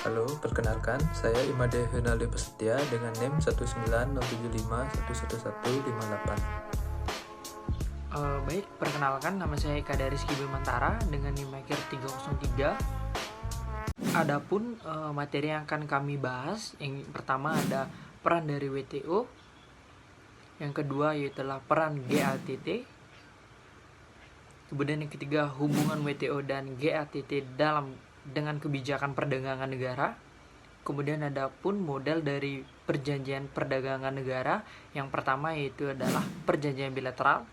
Halo, perkenalkan, saya Imade Henaldi Prasetya dengan NIM 19075111158. Baik, perkenalkan nama saya Eka Rizky Bimantara dengan NIM 303. Adapun materi yang akan kami bahas, yang pertama ada peran dari WTO, yang kedua yaitu peran GATT, kemudian yang ketiga hubungan WTO dan GATT dengan kebijakan perdagangan negara. Kemudian ada pun model dari perjanjian perdagangan negara. Yang pertama yaitu adalah perjanjian bilateral.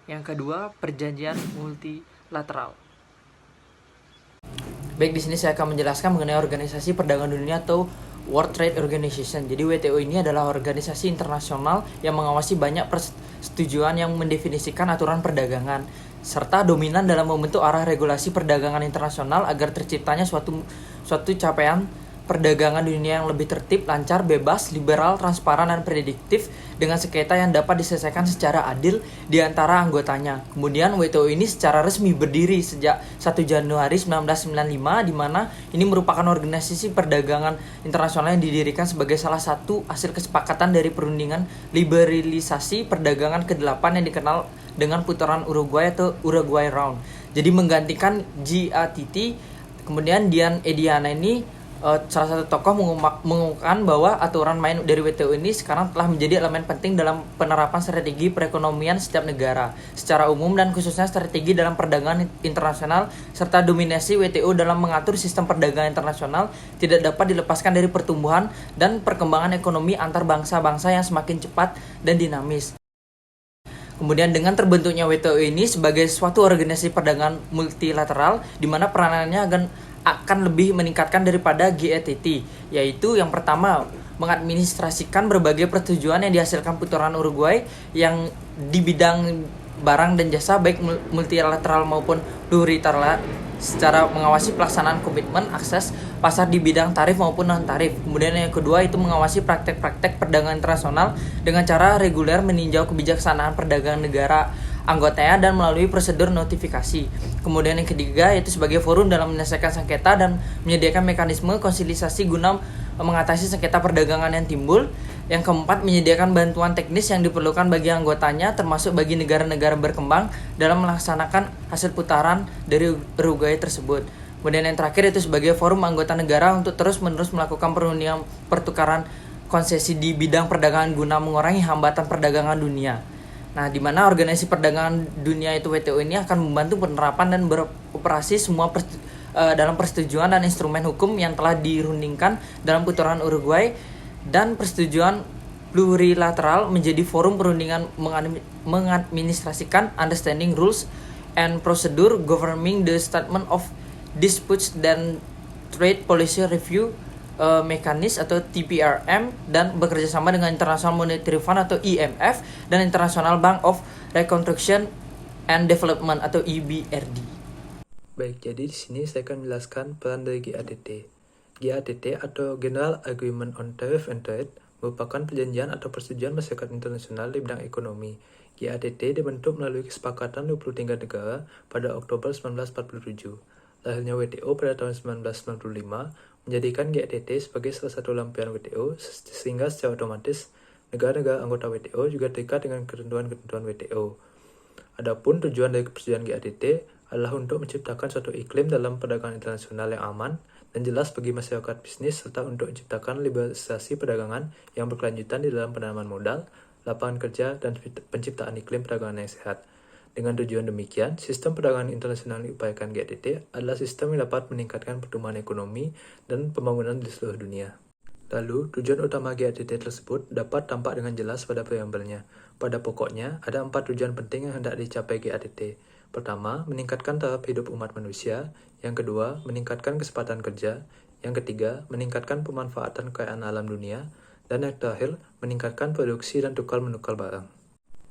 Yang kedua, perjanjian multilateral. Baik, di sini saya akan menjelaskan mengenai Organisasi Perdagangan Dunia atau World Trade Organization. Jadi WTO ini adalah organisasi internasional yang mengawasi banyak persetujuan yang mendefinisikan aturan perdagangan serta dominan dalam membentuk arah regulasi perdagangan internasional agar terciptanya suatu capaian perdagangan dunia yang lebih tertib, lancar, bebas, liberal, transparan, dan prediktif dengan sengketa yang dapat diselesaikan secara adil di antara anggotanya. Kemudian WTO ini secara resmi berdiri sejak 1 Januari 1995 di mana ini merupakan organisasi perdagangan internasional yang didirikan sebagai salah satu hasil kesepakatan dari perundingan liberalisasi perdagangan ke-8 yang dikenal dengan putaran Uruguay atau Uruguay Round. Jadi menggantikan GATT. Kemudian Dian Ediana ini salah satu tokoh mengungkapkan bahwa aturan main dari WTO ini sekarang telah menjadi elemen penting dalam penerapan strategi perekonomian setiap negara secara umum dan khususnya strategi dalam perdagangan internasional serta dominasi WTO dalam mengatur sistem perdagangan internasional tidak dapat dilepaskan dari pertumbuhan dan perkembangan ekonomi antar bangsa-bangsa yang semakin cepat dan dinamis. Kemudian dengan terbentuknya WTO ini sebagai suatu organisasi perdagangan multilateral di mana peranannya akan lebih meningkatkan daripada GATT, yaitu yang pertama mengadministrasikan berbagai persetujuan yang dihasilkan putaran Uruguay yang di bidang barang dan jasa baik multilateral maupun plurilateral secara mengawasi pelaksanaan komitmen akses pasar di bidang tarif maupun non-tarif. Kemudian yang kedua itu mengawasi praktek-praktek perdagangan internasional dengan cara reguler meninjau kebijaksanaan perdagangan negara anggotanya dan melalui prosedur notifikasi. Kemudian yang ketiga yaitu sebagai forum dalam menyelesaikan sengketa dan menyediakan mekanisme konsilisasi guna mengatasi sengketa perdagangan yang timbul. Yang keempat, menyediakan bantuan teknis yang diperlukan bagi anggotanya termasuk bagi negara-negara berkembang dalam melaksanakan hasil putaran dari Uruguay tersebut. Kemudian yang terakhir itu sebagai forum anggota negara untuk terus-menerus melakukan perundingan pertukaran konsesi di bidang perdagangan guna mengurangi hambatan perdagangan dunia. Nah, di mana organisasi perdagangan dunia itu WTO ini akan membantu penerapan dan beroperasi semua dalam persetujuan dan instrumen hukum yang telah dirundingkan dalam putaran Uruguay dan persetujuan plurilateral menjadi forum perundingan mengadministrasikan understanding rules and procedure governing the statement of disputes dan trade policy review mekanis atau TPRM dan bekerja sama dengan International Monetary Fund atau IMF dan International Bank of Reconstruction and Development atau EBRD. Baik, jadi di sini saya akan menjelaskan peran dari GATT. GATT atau General Agreement on Tariff and Trade merupakan perjanjian atau persetujuan masyarakat internasional di bidang ekonomi. GATT dibentuk melalui kesepakatan 23 negara pada Oktober 1947. Lahirnya WTO pada tahun 1995 menjadikan GATT sebagai salah satu lampion WTO sehingga secara otomatis negara-negara anggota WTO juga terikat dengan ketentuan-ketentuan WTO. Adapun tujuan dari persetujuan GATT adalah untuk menciptakan suatu iklim dalam perdagangan internasional yang aman dan jelas bagi masyarakat bisnis serta untuk menciptakan liberalisasi perdagangan yang berkelanjutan di dalam penanaman modal, lapangan kerja, dan penciptaan iklim perdagangan yang sehat. Dengan tujuan demikian, sistem perdagangan internasional yang diupayakan GATT adalah sistem yang dapat meningkatkan pertumbuhan ekonomi dan pembangunan di seluruh dunia. Lalu, tujuan utama GATT tersebut dapat tampak dengan jelas pada preambelnya. Pada pokoknya, ada 4 tujuan penting yang hendak dicapai GATT. Pertama, meningkatkan taraf hidup umat manusia. Yang kedua, meningkatkan kesempatan kerja. Yang ketiga, meningkatkan pemanfaatan kekayaan alam dunia. Dan yang terakhir, meningkatkan produksi dan tukar-menukar barang.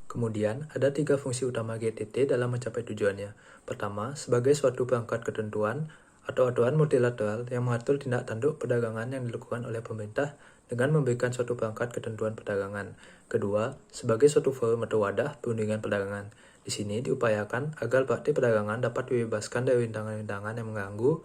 Kemudian, ada 3 fungsi utama GATT dalam mencapai tujuannya. Pertama, sebagai suatu perangkat ketentuan atau aturan multilateral yang mengatur tindak tanduk perdagangan yang dilakukan oleh pemerintah dengan memberikan suatu perangkat ketentuan perdagangan. Kedua, sebagai suatu forum atau wadah perundingan perdagangan. Di sini diupayakan agar praktik perdagangan dapat dibebaskan dari rintangan-rintangan yang mengganggu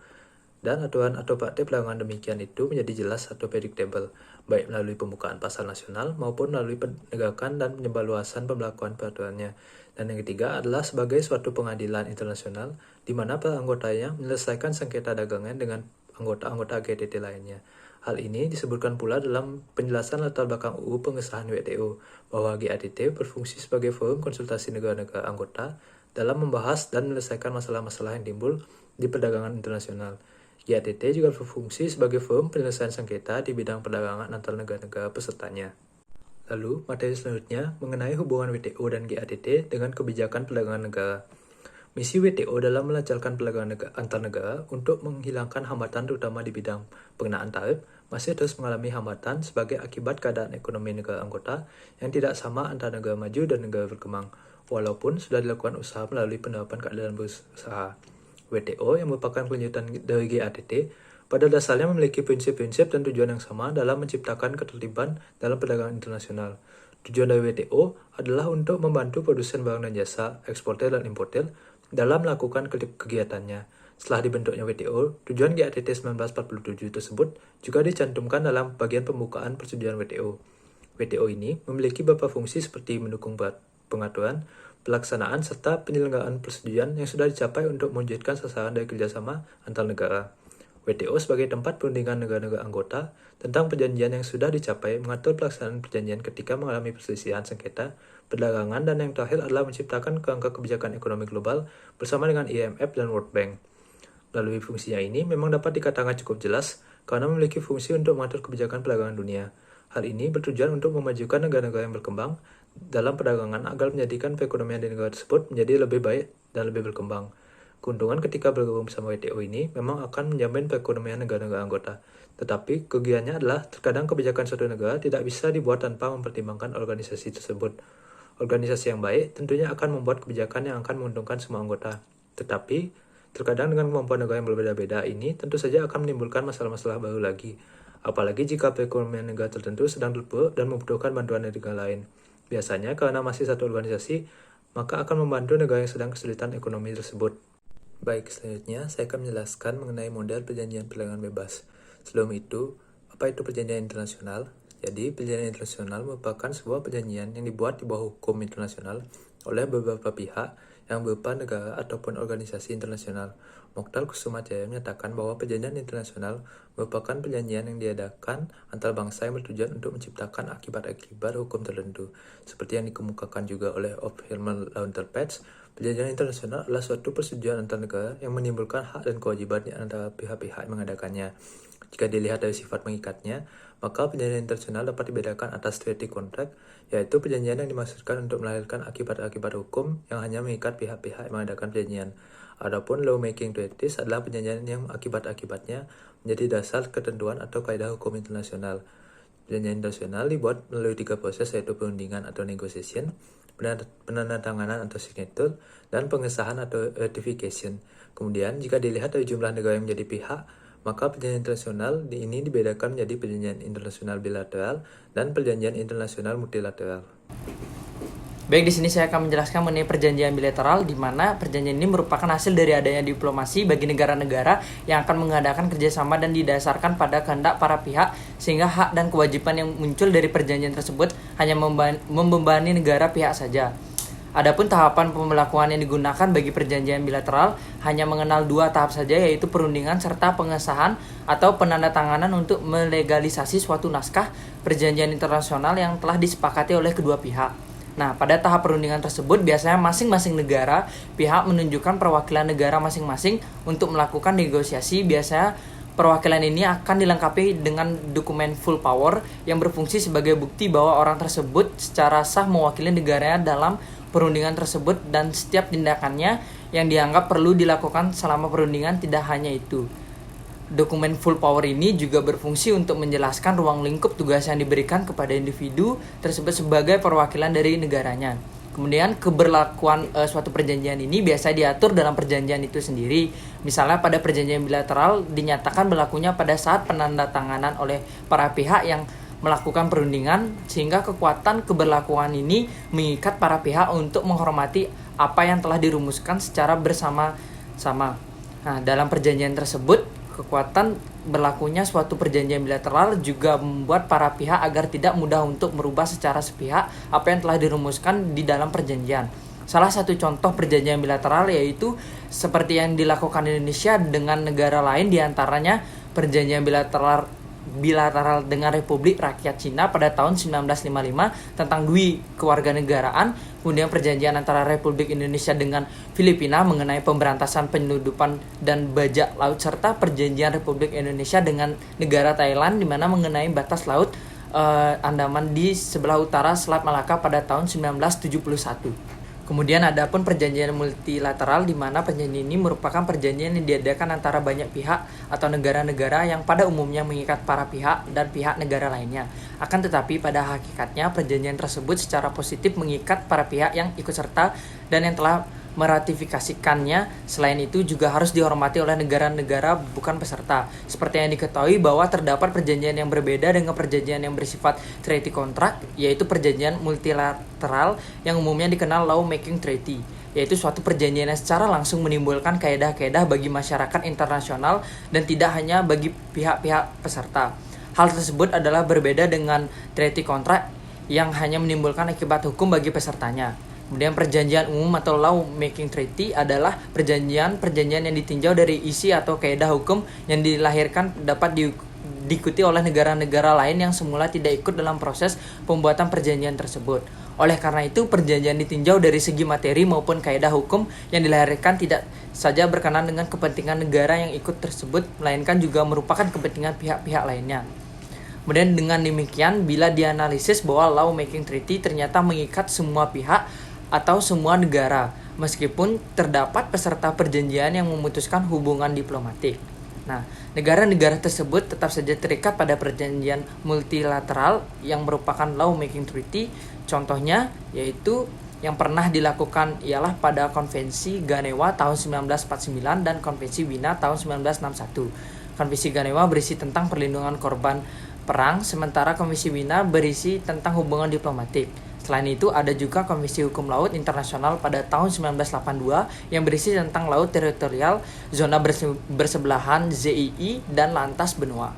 Dan aturan atau praktik perdagangan demikian itu menjadi jelas atau predictable, baik melalui pembukaan pasar nasional maupun melalui penegakan dan penyebarluasan pembelakuan peraturannya. Dan yang ketiga adalah sebagai suatu pengadilan internasional di mana para anggotanya menyelesaikan sengketa dagangan dengan anggota-anggota GTT lainnya. Hal ini disebutkan pula dalam penjelasan latar belakang UU pengesahan WTO, bahwa GATT berfungsi sebagai forum konsultasi negara-negara anggota dalam membahas dan menyelesaikan masalah-masalah yang timbul di perdagangan internasional. GATT juga berfungsi sebagai forum penyelesaian sengketa di bidang perdagangan antar negara-negara pesertanya. Lalu, materi selanjutnya mengenai hubungan WTO dan GATT dengan kebijakan perdagangan negara. Misi WTO dalam melancarkan perdagangan antar negara untuk menghilangkan hambatan terutama di bidang pengenaan tarif masih terus mengalami hambatan sebagai akibat keadaan ekonomi negara anggota yang tidak sama antara negara maju dan negara berkembang, walaupun sudah dilakukan usaha melalui penerapan keadilan berusaha. WTO yang merupakan kelanjutan dari GATT pada dasarnya memiliki prinsip-prinsip dan tujuan yang sama dalam menciptakan ketertiban dalam perdagangan internasional. Tujuan dari WTO adalah untuk membantu produsen barang dan jasa, eksportir dan importir dalam melakukan kegiatannya. Setelah dibentuknya WTO, tujuan GATT 1947 tersebut juga dicantumkan dalam bagian pembukaan persetujuan WTO. WTO ini memiliki beberapa fungsi seperti mendukung pengaturan, pelaksanaan, serta penyelenggaraan persetujuan yang sudah dicapai untuk mewujudkan sasaran dari kerjasama antar negara. WTO sebagai tempat perundingan negara-negara anggota tentang perjanjian yang sudah dicapai, mengatur pelaksanaan perjanjian ketika mengalami perselisihan sengketa, perdagangan, dan yang terakhir adalah menciptakan kerangka kebijakan ekonomi global bersama dengan IMF dan World Bank. Melalui fungsinya ini memang dapat dikatakan cukup jelas karena memiliki fungsi untuk mengatur kebijakan perdagangan dunia. Hal ini bertujuan untuk memajukan negara-negara yang berkembang dalam perdagangan agar menjadikan perekonomian di negara tersebut menjadi lebih baik dan lebih berkembang. Keuntungan ketika bergabung bersama WTO ini memang akan menjamin perekonomian negara-negara anggota. Tetapi kerugiannya adalah terkadang kebijakan suatu negara tidak bisa dibuat tanpa mempertimbangkan organisasi tersebut. Organisasi yang baik tentunya akan membuat kebijakan yang akan menguntungkan semua anggota. Tetapi terkadang dengan kemampuan negara yang berbeda-beda ini tentu saja akan menimbulkan masalah-masalah baru lagi. Apalagi jika perekonomian negara tertentu sedang terpuruk dan membutuhkan bantuan dari negara lain. Biasanya karena masih satu organisasi, maka akan membantu negara yang sedang kesulitan ekonomi tersebut. Baik, selanjutnya saya akan menjelaskan mengenai model perjanjian perdagangan bebas. Sebelum itu, apa itu perjanjian internasional? Jadi, perjanjian internasional merupakan sebuah perjanjian yang dibuat di bawah hukum internasional oleh beberapa pihak yang berupa negara ataupun organisasi internasional. Mokhtar Kusumajaya menyatakan bahwa perjanjian internasional merupakan perjanjian yang diadakan antar bangsa yang bertujuan untuk menciptakan akibat-akibat hukum tertentu. Seperti yang dikemukakan juga oleh Hilmar Launterpets, perjanjian internasional adalah suatu persetujuan antar negara yang menimbulkan hak dan kewajiban di antara pihak-pihak yang mengadakannya. Jika dilihat dari sifat mengikatnya, maka perjanjian internasional dapat dibedakan atas treaty contract, yaitu perjanjian yang dimaksudkan untuk melahirkan akibat-akibat hukum yang hanya mengikat pihak-pihak yang mengadakan perjanjian. Adapun lawmaking treaties adalah perjanjian yang akibat-akibatnya menjadi dasar ketentuan atau kaidah hukum internasional. Perjanjian internasional dibuat melalui 3 proses, yaitu perundingan atau negotiation, penandatanganan atau signature, dan pengesahan atau ratification. Kemudian, jika dilihat dari jumlah negara yang menjadi pihak, maka perjanjian internasional ini dibedakan menjadi perjanjian internasional bilateral dan perjanjian internasional multilateral. Baik, di sini saya akan menjelaskan mengenai perjanjian bilateral, di mana perjanjian ini merupakan hasil dari adanya diplomasi bagi negara-negara yang akan mengadakan kerjasama dan didasarkan pada kehendak para pihak, sehingga hak dan kewajiban yang muncul dari perjanjian tersebut hanya membebani negara pihak saja. Adapun tahapan pembelakuan yang digunakan bagi perjanjian bilateral hanya mengenal 2 tahap saja, yaitu perundingan serta pengesahan atau penandatanganan untuk melegalisasi suatu naskah perjanjian internasional yang telah disepakati oleh kedua pihak. Nah, pada tahap perundingan tersebut biasanya masing-masing negara pihak menunjukkan perwakilan negara masing-masing untuk melakukan negosiasi. Biasanya perwakilan ini akan dilengkapi dengan dokumen full power yang berfungsi sebagai bukti bahwa orang tersebut secara sah mewakili negaranya dalam perundingan tersebut, dan setiap tindakannya yang dianggap perlu dilakukan selama perundingan. Tidak hanya itu, dokumen full power ini juga berfungsi untuk menjelaskan ruang lingkup tugas yang diberikan kepada individu tersebut sebagai perwakilan dari negaranya. Kemudian keberlakuan suatu perjanjian ini biasa diatur dalam perjanjian itu sendiri. Misalnya pada perjanjian bilateral dinyatakan berlakunya pada saat penandatanganan oleh para pihak yang melakukan perundingan, sehingga kekuatan keberlakuan ini mengikat para pihak untuk menghormati apa yang telah dirumuskan secara bersama-sama. Nah, dalam perjanjian tersebut kekuatan berlakunya suatu perjanjian bilateral juga membuat para pihak agar tidak mudah untuk merubah secara sepihak apa yang telah dirumuskan di dalam perjanjian. Salah satu contoh perjanjian bilateral yaitu seperti yang dilakukan Indonesia dengan negara lain, diantaranya perjanjian bilateral dengan Republik Rakyat Cina pada tahun 1955 tentang dui kewarganegaraan, kemudian perjanjian antara Republik Indonesia dengan Filipina mengenai pemberantasan penyeludupan dan bajak laut, serta perjanjian Republik Indonesia dengan negara Thailand di mana mengenai batas laut Andaman di sebelah utara Selat Malaka pada tahun 1971. Kemudian ada pun perjanjian multilateral di mana perjanjian ini merupakan perjanjian yang diadakan antara banyak pihak atau negara-negara yang pada umumnya mengikat para pihak dan pihak negara lainnya. Akan tetapi pada hakikatnya perjanjian tersebut secara positif mengikat para pihak yang ikut serta dan yang telah meratifikasikannya. Selain itu juga harus dihormati oleh negara-negara bukan peserta. Seperti yang diketahui bahwa terdapat perjanjian yang berbeda dengan perjanjian yang bersifat treaty contract, yaitu perjanjian multilateral yang umumnya dikenal law making treaty, yaitu suatu perjanjian yang secara langsung menimbulkan kaedah-kaedah bagi masyarakat internasional dan tidak hanya bagi pihak-pihak peserta. Hal tersebut adalah berbeda dengan treaty contract yang hanya menimbulkan akibat hukum bagi pesertanya. Kemudian perjanjian umum atau law making treaty adalah perjanjian yang ditinjau dari isi atau kaedah hukum yang dilahirkan dapat diikuti oleh negara-negara lain yang semula tidak ikut dalam proses pembuatan perjanjian tersebut. Oleh karena itu, perjanjian ditinjau dari segi materi maupun kaedah hukum yang dilahirkan tidak saja berkenan dengan kepentingan negara yang ikut tersebut, melainkan juga merupakan kepentingan pihak-pihak lainnya. Kemudian dengan demikian, bila dianalisis bahwa law making treaty ternyata mengikat semua pihak atau semua negara, meskipun terdapat peserta perjanjian yang memutuskan hubungan diplomatik. Nah, negara-negara tersebut tetap saja terikat pada perjanjian multilateral yang merupakan law making treaty. Contohnya yaitu yang pernah dilakukan ialah pada Konvensi Ganewa tahun 1949 dan Konvensi Wina tahun 1961. Konvensi Ganewa berisi tentang perlindungan korban perang, sementara Konvensi Wina berisi tentang hubungan diplomatik. Selain itu, ada juga Komisi Hukum Laut Internasional pada tahun 1982 yang berisi tentang laut teritorial, zona bersebelahan, ZII, dan lantas benua.